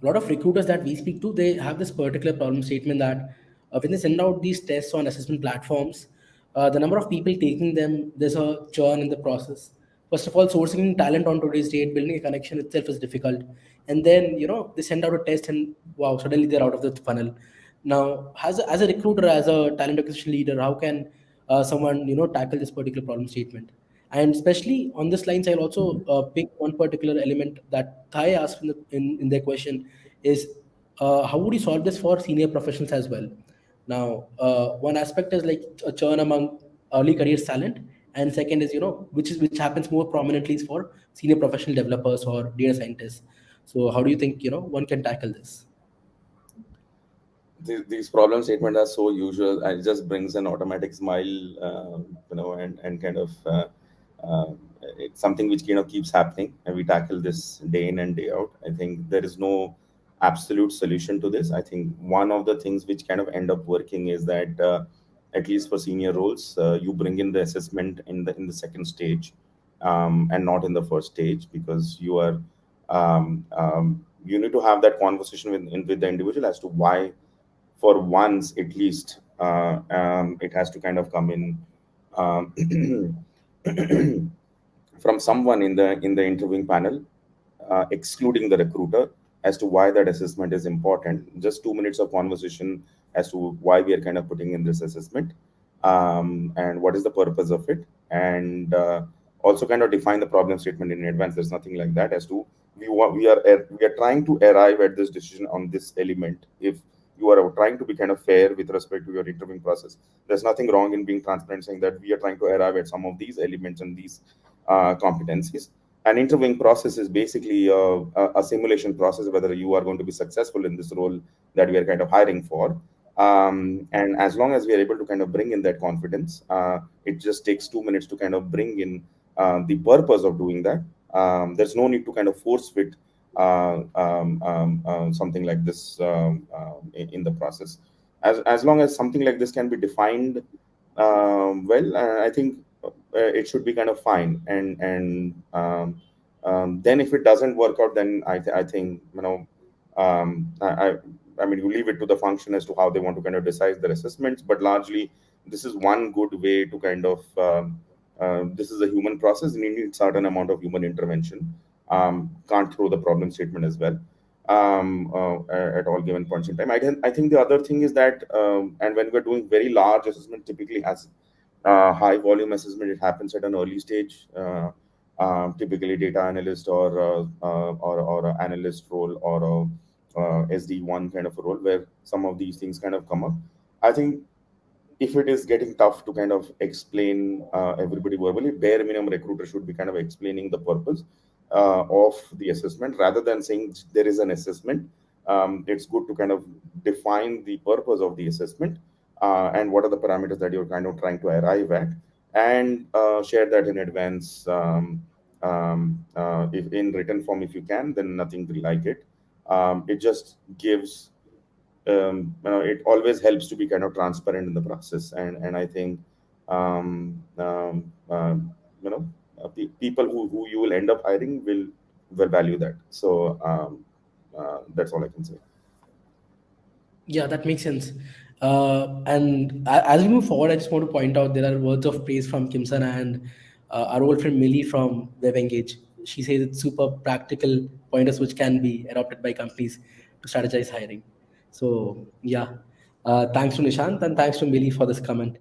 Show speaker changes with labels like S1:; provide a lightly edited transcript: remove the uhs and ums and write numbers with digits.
S1: a lot of recruiters that we speak to, they have this particular problem statement that when they send out these tests on assessment platforms, the number of people taking them, there's a churn in the process. First of all, sourcing talent on today's date, building a connection itself is difficult. And then, they send out a test and wow, suddenly they're out of the funnel. Now, as a recruiter, as a talent acquisition leader, how can someone, tackle this particular problem statement? And especially on this lines, I'll also pick one particular element that Thai asked in their question is how would you solve this for senior professionals as well? Now, one aspect is like a churn among early career talent, and second is which happens more prominently is for senior professional developers or data scientists. So, how do you think one can tackle this?
S2: These problem statements are so usual, and it just brings an automatic smile, and kind of uh, it's something which kind of keeps happening, and we tackle this day in and day out. I think there is no absolute solution to this. I think one of the things which kind of end up working is that at least for senior roles, you bring in the assessment in the second stage, and not in the first stage, because you need to have that conversation with the individual as to why, for once at least, it has to kind of come in um, from someone in the interviewing panel, excluding the recruiter, as to why that assessment is important. Just 2 minutes of conversation as to why we are kind of putting in this assessment, and what is the purpose of it, and also kind of define the problem statement in advance. There's nothing like that as to we are trying to arrive at this decision on this element. If you are trying to be kind of fair with respect to your interviewing process, there's nothing wrong in being transparent, saying that we are trying to arrive at some of these elements and these competencies. An interviewing process is basically a simulation process, whether you are going to be successful in this role that we are kind of hiring for. And as long as we are able to kind of bring in that confidence, it just takes 2 minutes to kind of bring in the purpose of doing that. There's no need to kind of force fit something like this in the process. As long as something like this can be defined well, I think it should be kind of fine. And then if it doesn't work out, then I think, I mean, you leave it to the function as to how they want to kind of decide their assessments. But largely, this is one good way to kind of this is a human process, and you need certain amount of human intervention. Can't throw the problem statement as well at all given points in time. I think the other thing is that, and when we're doing very large assessment, typically has high volume assessment, it happens at an early stage, typically data analyst or a analyst role, or SD1 kind of a role, where some of these things kind of come up. I think if it is getting tough to kind of explain everybody verbally, bare minimum recruiter should be kind of explaining the purpose of the assessment rather than saying there is an assessment. It's good to kind of define the purpose of the assessment, and what are the parameters that you're kind of trying to arrive at, and share that in advance, if in written form. If you can, then nothing like it. It just gives, it always helps to be kind of transparent in the process. And I think, people who you will end up hiring will value that. So that's all I can say.
S1: Yeah, that makes sense. As we move forward, I just want to point out there are words of praise from Kimson and our old friend Millie from WebEngage. She says it's super practical pointers which can be adopted by companies to strategize hiring. So, yeah, thanks to Nishant and thanks to Millie for this comment.